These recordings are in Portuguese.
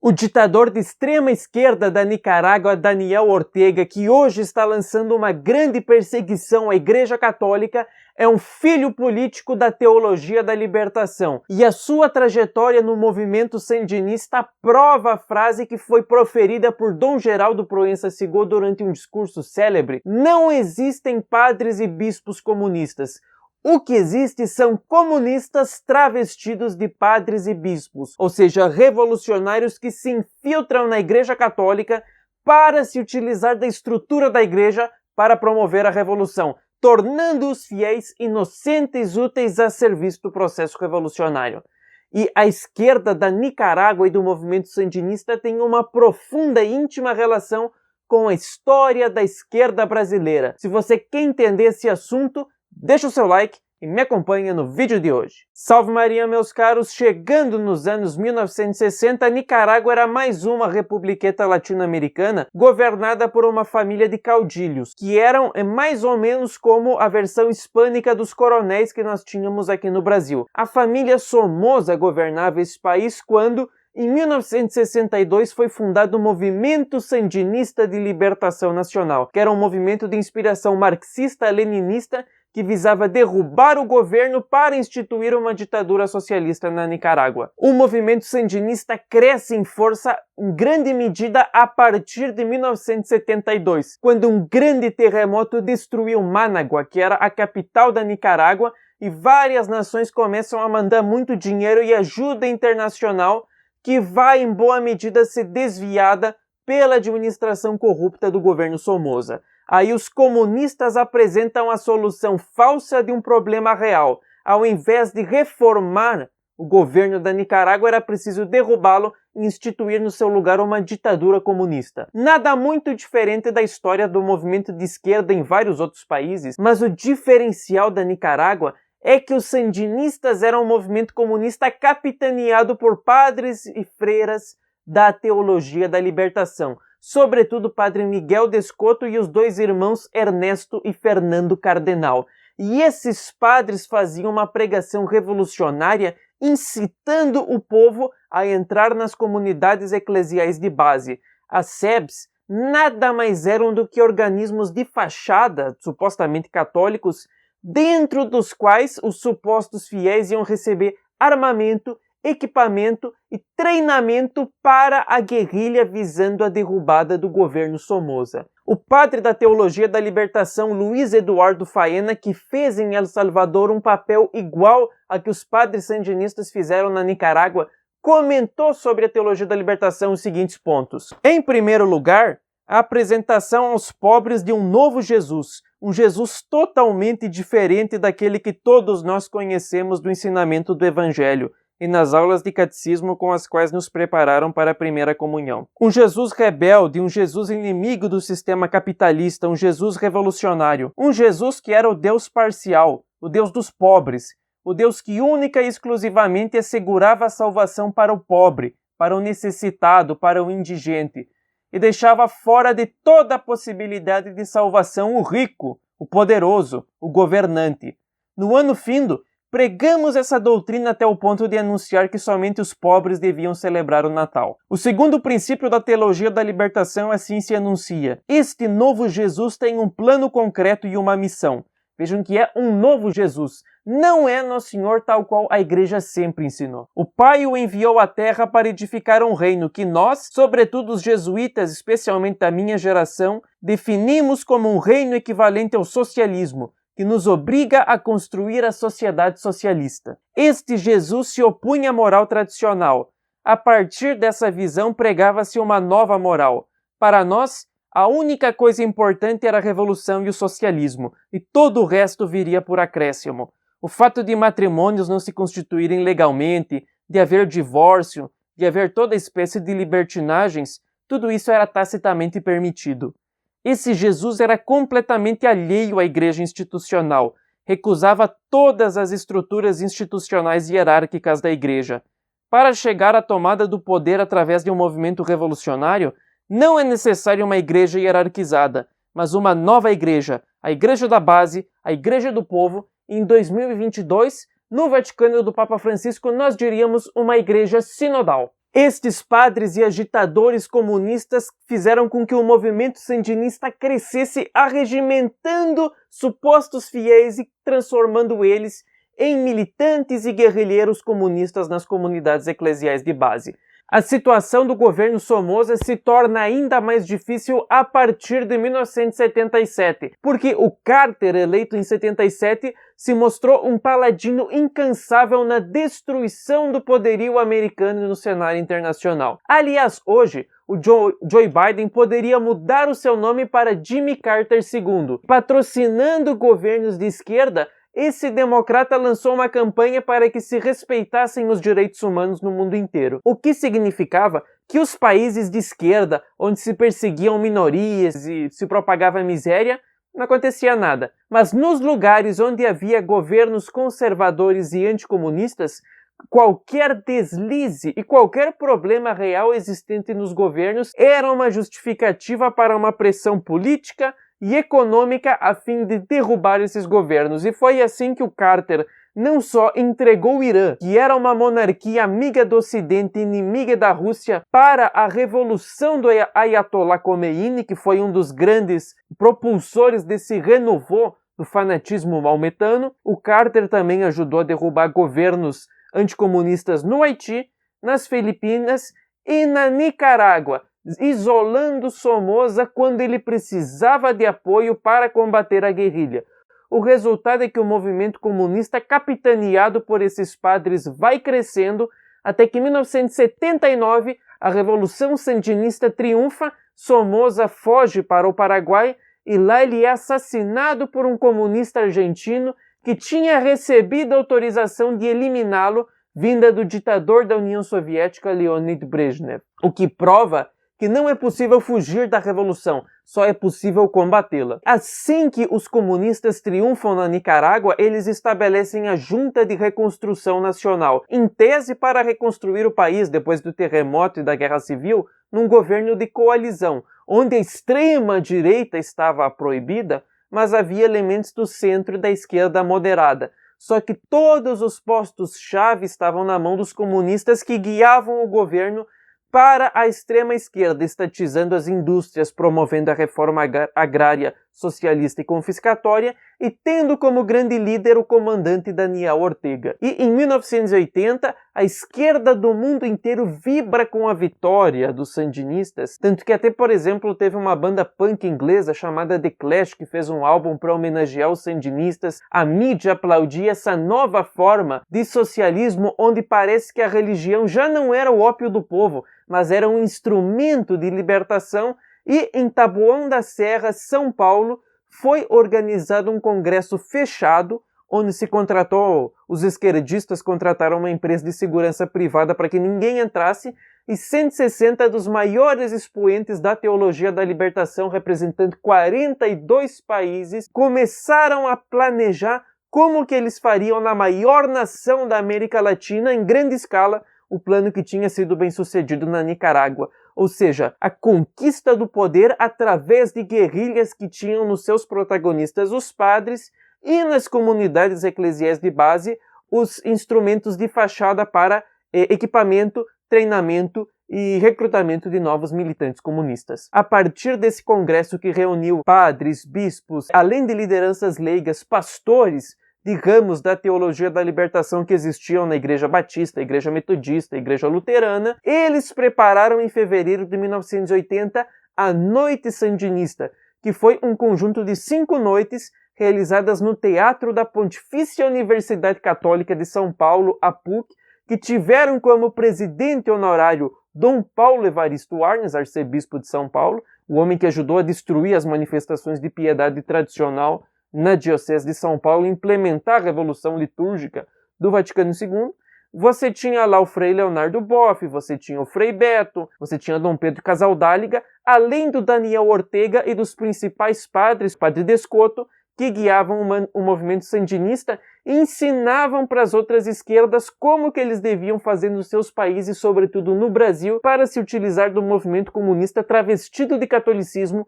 O ditador de extrema esquerda da Nicarágua, Daniel Ortega, que hoje está lançando uma grande perseguição à Igreja Católica, é um filho político da teologia da libertação. E a sua trajetória no movimento sandinista prova a frase que foi proferida por Dom Geraldo Proença Sigô durante um discurso célebre: não existem padres e bispos comunistas. O que existe são comunistas travestidos de padres e bispos, ou seja, revolucionários que se infiltram na Igreja Católica para se utilizar da estrutura da Igreja para promover a revolução, tornando os fiéis inocentes úteis a serviço do processo revolucionário. E a esquerda da Nicarágua e do movimento sandinista tem uma profunda e íntima relação com a história da esquerda brasileira. Se você quer entender esse assunto, deixa o seu like e me acompanha no vídeo de hoje. Salve Maria, meus caros! Chegando nos anos 1960, a Nicarágua era mais uma republiqueta latino-americana governada por uma família de caudilhos, que eram mais ou menos como a versão hispânica dos coronéis que nós tínhamos aqui no Brasil. A família Somoza governava esse país quando, em 1962, foi fundado o Movimento Sandinista de Libertação Nacional, que era um movimento de inspiração marxista-leninista que visava derrubar o governo para instituir uma ditadura socialista na Nicarágua. O movimento sandinista cresce em força em grande medida a partir de 1972, quando um grande terremoto destruiu Managua, que era a capital da Nicarágua, e várias nações começam a mandar muito dinheiro e ajuda internacional que vai em boa medida ser desviada pela administração corrupta do governo Somoza. Aí os comunistas apresentam a solução falsa de um problema real. Ao invés de reformar o governo da Nicarágua, era preciso derrubá-lo e instituir no seu lugar uma ditadura comunista. Nada muito diferente da história do movimento de esquerda em vários outros países, mas o diferencial da Nicarágua é que os sandinistas eram um movimento comunista capitaneado por padres e freiras da teologia da libertação, sobretudo o padre Miguel Descoto e os dois irmãos Ernesto e Fernando Cardenal. E esses padres faziam uma pregação revolucionária, incitando o povo a entrar nas comunidades eclesiais de base. As SEBs nada mais eram do que organismos de fachada, supostamente católicos, dentro dos quais os supostos fiéis iam receber armamento, equipamento e treinamento para a guerrilha visando a derrubada do governo Somoza. O padre da teologia da libertação, Luiz Eduardo Faena, que fez em El Salvador um papel igual a que os padres sandinistas fizeram na Nicarágua, comentou sobre a teologia da libertação os seguintes pontos. Em primeiro lugar, a apresentação aos pobres de um novo Jesus, um Jesus totalmente diferente daquele que todos nós conhecemos do ensinamento do Evangelho e nas aulas de catecismo com as quais nos prepararam para a primeira comunhão. Um Jesus rebelde, um Jesus inimigo do sistema capitalista, um Jesus revolucionário, um Jesus que era o Deus parcial, o Deus dos pobres, o Deus que única e exclusivamente assegurava a salvação para o pobre, para o necessitado, para o indigente, e deixava fora de toda a possibilidade de salvação o rico, o poderoso, o governante. No ano findo, pregamos essa doutrina até o ponto de anunciar que somente os pobres deviam celebrar o Natal. O segundo princípio da teologia da libertação assim se anuncia: este novo Jesus tem um plano concreto e uma missão. Vejam que é um novo Jesus. Não é Nosso Senhor tal qual a Igreja sempre ensinou. O Pai o enviou à Terra para edificar um reino que nós, sobretudo os jesuítas, especialmente da minha geração, definimos como um reino equivalente ao socialismo, que nos obriga a construir a sociedade socialista. Este Jesus se opunha à moral tradicional. A partir dessa visão pregava-se uma nova moral. Para nós, a única coisa importante era a revolução e o socialismo, e todo o resto viria por acréscimo. O fato de matrimônios não se constituírem legalmente, de haver divórcio, de haver toda espécie de libertinagens, tudo isso era tacitamente permitido. Esse Jesus era completamente alheio à igreja institucional, recusava todas as estruturas institucionais e hierárquicas da igreja. Para chegar à tomada do poder através de um movimento revolucionário, não é necessária uma igreja hierarquizada, mas uma nova igreja, a igreja da base, a igreja do povo. Em 2022, no Vaticano do Papa Francisco, nós diríamos uma igreja sinodal. Estes padres e agitadores comunistas fizeram com que o movimento sandinista crescesse, arregimentando supostos fiéis e transformando eles em militantes e guerrilheiros comunistas nas comunidades eclesiais de base. A situação do governo Somoza se torna ainda mais difícil a partir de 1977, porque o Carter, eleito em 77, se mostrou um paladino incansável na destruição do poderio americano no cenário internacional. Aliás, hoje, o Joe Biden poderia mudar o seu nome para Jimmy Carter II. Patrocinando governos de esquerda, esse democrata lançou uma campanha para que se respeitassem os direitos humanos no mundo inteiro, o que significava que os países de esquerda, onde se perseguiam minorias e se propagava miséria, não acontecia nada. Mas nos lugares onde havia governos conservadores e anticomunistas, qualquer deslize e qualquer problema real existente nos governos era uma justificativa para uma pressão política e econômica a fim de derrubar esses governos. E foi assim que o Carter não só entregou o Irã, que era uma monarquia amiga do Ocidente e inimiga da Rússia, para a revolução do Ayatollah Khomeini, que foi um dos grandes propulsores desse renovô do fanatismo maometano. O Carter também ajudou a derrubar governos anticomunistas no Haiti, nas Filipinas e na Nicarágua, isolando Somoza quando ele precisava de apoio para combater a guerrilha. O resultado é que o movimento comunista, capitaneado por esses padres, vai crescendo até que em 1979 a Revolução Sandinista triunfa, Somoza foge para o Paraguai e lá ele é assassinado por um comunista argentino que tinha recebido autorização de eliminá-lo vinda do ditador da União Soviética Leonid Brezhnev, o que prova que não é possível fugir da revolução, só é possível combatê-la. Assim que os comunistas triunfam na Nicarágua, eles estabelecem a Junta de Reconstrução Nacional, em tese para reconstruir o país depois do terremoto e da Guerra Civil, num governo de coalizão, onde a extrema-direita estava proibida, mas havia elementos do centro e da esquerda moderada. Só que todos os postos-chave estavam na mão dos comunistas que guiavam o governo para a extrema-esquerda, estatizando as indústrias, promovendo a reforma agrária, socialista e confiscatória, e tendo como grande líder o comandante Daniel Ortega. E em 1980, a esquerda do mundo inteiro vibra com a vitória dos sandinistas, tanto que até, por exemplo, teve uma banda punk inglesa chamada The Clash, que fez um álbum para homenagear os sandinistas. A mídia aplaudia essa nova forma de socialismo, onde parece que a religião já não era o ópio do povo, mas era um instrumento de libertação. E em Taboão da Serra, São Paulo, foi organizado um congresso fechado, onde se contratou, os esquerdistas contrataram uma empresa de segurança privada para que ninguém entrasse, e 160 dos maiores expoentes da teologia da libertação, representando 42 países, começaram a planejar como que eles fariam na maior nação da América Latina, em grande escala, o plano que tinha sido bem sucedido na Nicarágua. Ou seja, a conquista do poder através de guerrilhas que tinham nos seus protagonistas os padres e nas comunidades eclesiais de base os instrumentos de fachada para equipamento, treinamento e recrutamento de novos militantes comunistas. A partir desse congresso que reuniu padres, bispos, além de lideranças leigas, pastores de ramos da teologia da libertação que existiam na Igreja Batista, Igreja Metodista, Igreja Luterana, eles prepararam em fevereiro de 1980 a Noite Sandinista, que foi um conjunto de 5 noites realizadas no Teatro da Pontifícia Universidade Católica de São Paulo, a PUC, que tiveram como presidente honorário Dom Paulo Evaristo Arnes, arcebispo de São Paulo, o homem que ajudou a destruir as manifestações de piedade tradicional na Diocese de São Paulo, implementar a Revolução Litúrgica do Vaticano II. Você tinha lá o Frei Leonardo Boff, você tinha o Frei Beto, você tinha Dom Pedro Casaldáliga, além do Daniel Ortega e dos principais padres, Padre Descoto, que guiavam o movimento sandinista e ensinavam para as outras esquerdas como que eles deviam fazer nos seus países, sobretudo no Brasil, para se utilizar do movimento comunista travestido de catolicismo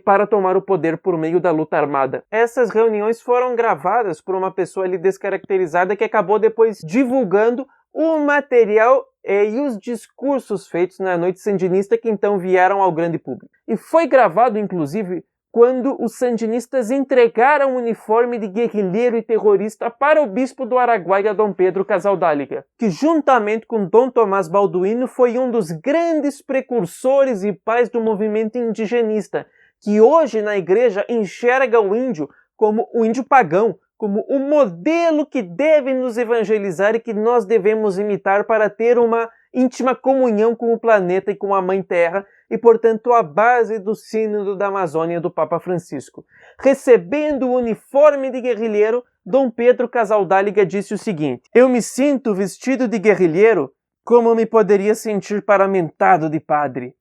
para tomar o poder por meio da luta armada. Essas reuniões foram gravadas por uma pessoa ali descaracterizada que acabou depois divulgando o material e os discursos feitos na Noite Sandinista que então vieram ao grande público. E foi gravado, inclusive, quando os sandinistas entregaram o uniforme de guerrilheiro e terrorista para o bispo do Araguaia, Dom Pedro Casaldáliga, que juntamente com Dom Tomás Balduino foi um dos grandes precursores e pais do movimento indigenista, que hoje na igreja enxerga o índio como o índio pagão, como o modelo que deve nos evangelizar e que nós devemos imitar para ter uma íntima comunhão com o planeta e com a Mãe Terra, e, portanto, a base do Sínodo da Amazônia do Papa Francisco. Recebendo o uniforme de guerrilheiro, Dom Pedro Casaldáliga disse o seguinte: "Eu me sinto vestido de guerrilheiro como me poderia sentir paramentado de padre."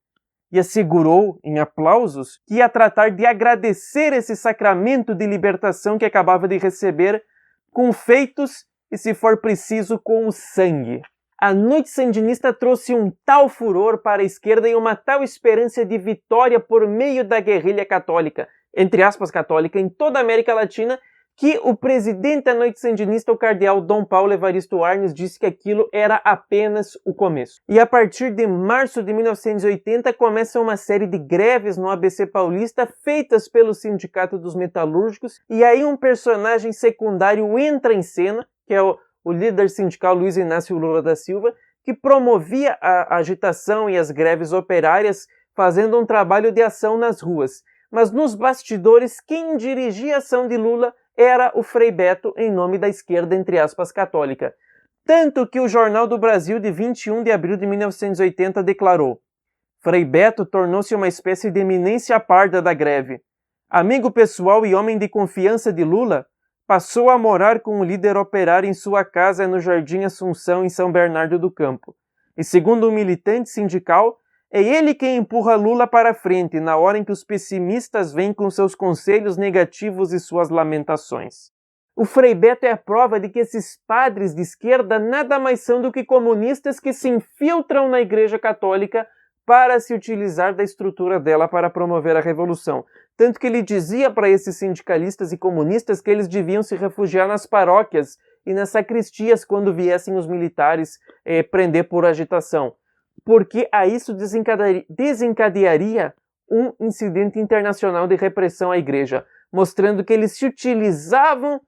E assegurou, em aplausos, que ia tratar de agradecer esse sacramento de libertação que acabava de receber com feitos e, se for preciso, com o sangue. A Noite Sandinista trouxe um tal furor para a esquerda e uma tal esperança de vitória por meio da guerrilha católica, entre aspas católica, em toda a América Latina, que o presidente da Noite Sandinista, o cardeal Dom Paulo Evaristo Arnes, disse que aquilo era apenas o começo. E a partir de março de 1980 começa uma série de greves no ABC Paulista feitas pelo Sindicato dos Metalúrgicos, e aí um personagem secundário entra em cena, que é o líder sindical Luiz Inácio Lula da Silva, que promovia a agitação e as greves operárias, fazendo um trabalho de ação nas ruas. Mas nos bastidores, quem dirigia a ação de Lula era o Frei Beto, em nome da esquerda, entre aspas, católica. Tanto que o Jornal do Brasil, de 21 de abril de 1980, declarou: "Frei Beto tornou-se uma espécie de eminência parda da greve. Amigo pessoal e homem de confiança de Lula, passou a morar com o líder operário em sua casa no Jardim Assunção, em São Bernardo do Campo. E segundo um militante sindical, é ele quem empurra Lula para frente na hora em que os pessimistas vêm com seus conselhos negativos e suas lamentações." O Frei Beto é a prova de que esses padres de esquerda nada mais são do que comunistas que se infiltram na Igreja Católica para se utilizar da estrutura dela para promover a revolução. Tanto que ele dizia para esses sindicalistas e comunistas que eles deviam se refugiar nas paróquias e nas sacristias quando viessem os militares prender por agitação, porque a isso desencadearia um incidente internacional de repressão à igreja, mostrando que eles se utilizavam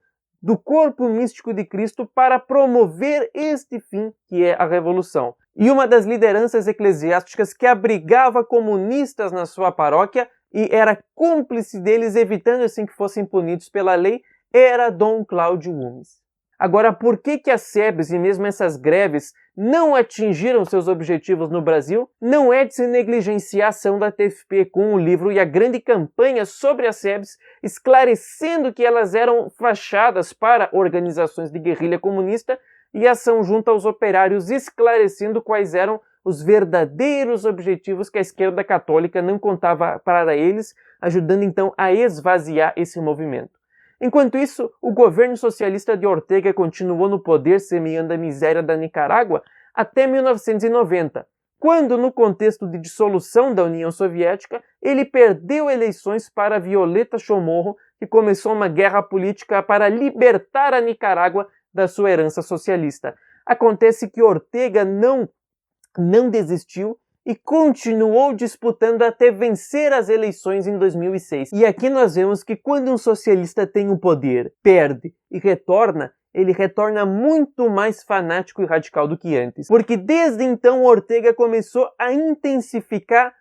do corpo místico de Cristo para promover este fim, que é a revolução. E uma das lideranças eclesiásticas que abrigava comunistas na sua paróquia e era cúmplice deles, evitando assim que fossem punidos pela lei, era Dom Cláudio Umes. Agora, por que as SEBs e mesmo essas greves não atingiram seus objetivos no Brasil? Não é de se negligenciar a ação da TFP com o livro e a grande campanha sobre as SEBs, esclarecendo que elas eram fachadas para organizações de guerrilha comunista, e a ação junto aos operários, esclarecendo quais eram os verdadeiros objetivos que a esquerda católica não contava para eles, ajudando então a esvaziar esse movimento. Enquanto isso, o governo socialista de Ortega continuou no poder, semeando a miséria da Nicarágua, até 1990, quando, no contexto de dissolução da União Soviética, ele perdeu eleições para Violeta Chamorro, que começou uma guerra política para libertar a Nicarágua da sua herança socialista. Acontece que Ortega não desistiu e continuou disputando até vencer as eleições em 2006. E aqui nós vemos que quando um socialista tem o poder, perde e retorna, ele retorna muito mais fanático e radical do que antes. Porque desde então Ortega começou a intensificar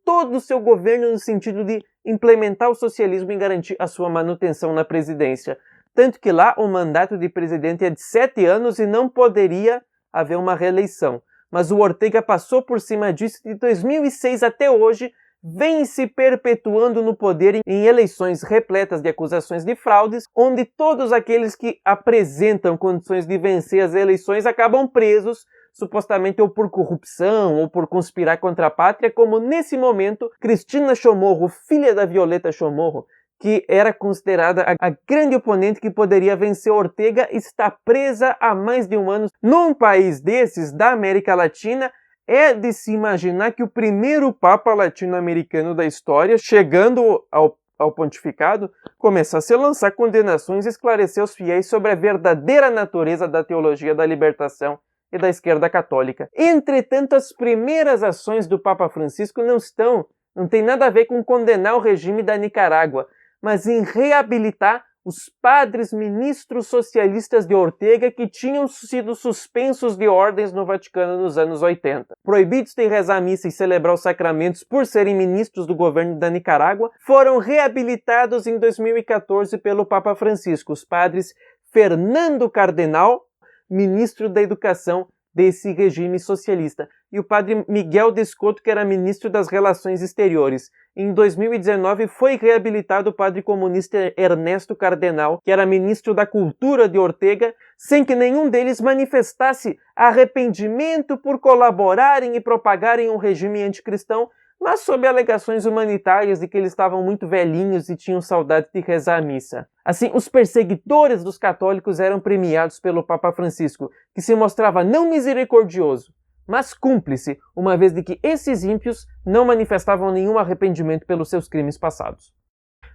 todo o seu governo no sentido de implementar o socialismo e garantir a sua manutenção na presidência. Tanto que lá o mandato de presidente é de 7 anos e não poderia haver uma reeleição. Mas o Ortega passou por cima disso e de 2006 até hoje vem se perpetuando no poder em eleições repletas de acusações de fraudes, onde todos aqueles que apresentam condições de vencer as eleições acabam presos, supostamente ou por corrupção ou por conspirar contra a pátria, como nesse momento Cristina Chamorro, filha da Violeta Chamorro, que era considerada a grande oponente que poderia vencer Ortega, está presa há mais de um ano. Num país desses, da América Latina, é de se imaginar que o primeiro Papa latino-americano da história, chegando ao pontificado, começasse a lançar condenações e esclarecer os fiéis sobre a verdadeira natureza da teologia da libertação e da esquerda católica. Entretanto, as primeiras ações do Papa Francisco não tem nada a ver com condenar o regime da Nicarágua, mas em reabilitar os padres ministros socialistas de Ortega que tinham sido suspensos de ordens no Vaticano nos anos 80. Proibidos de rezar a missa e celebrar os sacramentos por serem ministros do governo da Nicarágua, foram reabilitados em 2014 pelo Papa Francisco, os padres Fernando Cardenal, ministro da Educação desse regime socialista, e o padre Miguel Descoto, que era ministro das Relações Exteriores. Em 2019 foi reabilitado o padre comunista Ernesto Cardenal, que era ministro da Cultura de Ortega, sem que nenhum deles manifestasse arrependimento por colaborarem e propagarem um regime anticristão, mas sob alegações humanitárias de que eles estavam muito velhinhos e tinham saudade de rezar a missa. Assim, os perseguidores dos católicos eram premiados pelo Papa Francisco, que se mostrava não misericordioso, mas cúmplice, uma vez de que esses ímpios não manifestavam nenhum arrependimento pelos seus crimes passados.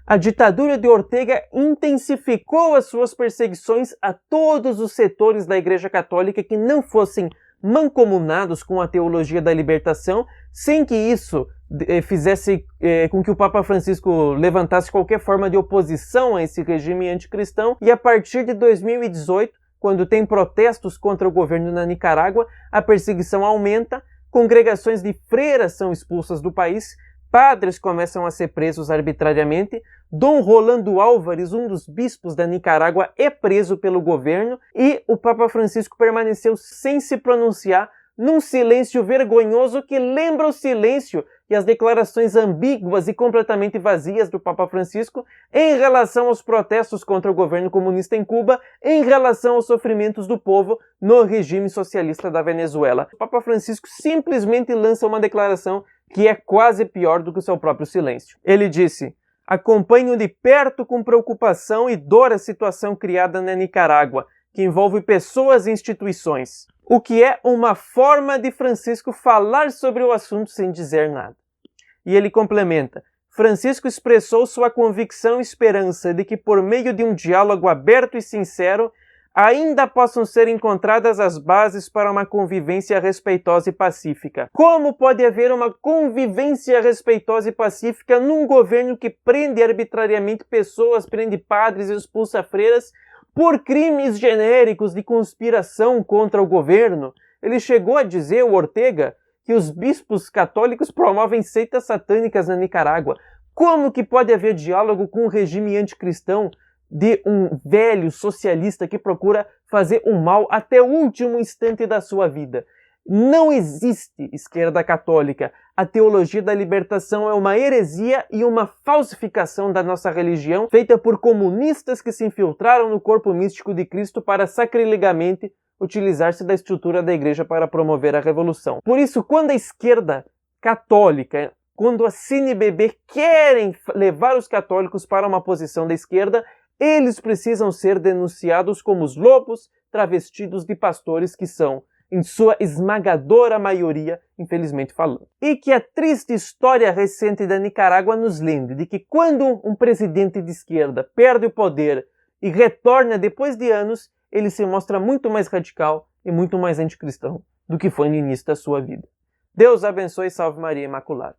A ditadura de Ortega intensificou as suas perseguições a todos os setores da Igreja Católica que não fossem mancomunados com a teologia da libertação, sem que isso fizesse com que o Papa Francisco levantasse qualquer forma de oposição a esse regime anticristão. E a partir de 2018, quando tem protestos contra o governo na Nicarágua, a perseguição aumenta, congregações de freiras são expulsas do país, padres começam a ser presos arbitrariamente, Dom Rolando Álvares, um dos bispos da Nicarágua, é preso pelo governo e o Papa Francisco permaneceu sem se pronunciar, num silêncio vergonhoso que lembra o silêncio e as declarações ambíguas e completamente vazias do Papa Francisco em relação aos protestos contra o governo comunista em Cuba, em relação aos sofrimentos do povo no regime socialista da Venezuela. O Papa Francisco simplesmente lança uma declaração que é quase pior do que o seu próprio silêncio. Ele disse: "Acompanho de perto com preocupação e dor a situação criada na Nicarágua, que envolve pessoas e instituições." O que é uma forma de Francisco falar sobre o assunto sem dizer nada. E ele complementa: Francisco expressou sua convicção e esperança de que por meio de um diálogo aberto e sincero, ainda possam ser encontradas as bases para uma convivência respeitosa e pacífica. Como pode haver uma convivência respeitosa e pacífica num governo que prende arbitrariamente pessoas, prende padres e expulsa freiras por crimes genéricos de conspiração contra o governo? Ele chegou a dizer, o Ortega, que os bispos católicos promovem seitas satânicas na Nicarágua. Como que pode haver diálogo com um regime anticristão de um velho socialista que procura fazer o mal até o último instante da sua vida? Não existe esquerda católica. A teologia da libertação é uma heresia e uma falsificação da nossa religião, feita por comunistas que se infiltraram no corpo místico de Cristo para sacrilegamente utilizar-se da estrutura da igreja para promover a revolução. Por isso, quando a esquerda católica, quando a CNBB querem levar os católicos para uma posição da esquerda, eles precisam ser denunciados como os lobos travestidos de pastores que são, em sua esmagadora maioria, infelizmente falando. E que a triste história recente da Nicarágua nos lembre de que quando um presidente de esquerda perde o poder e retorna depois de anos, ele se mostra muito mais radical e muito mais anticristão do que foi no início da sua vida. Deus abençoe e salve Maria Imaculada.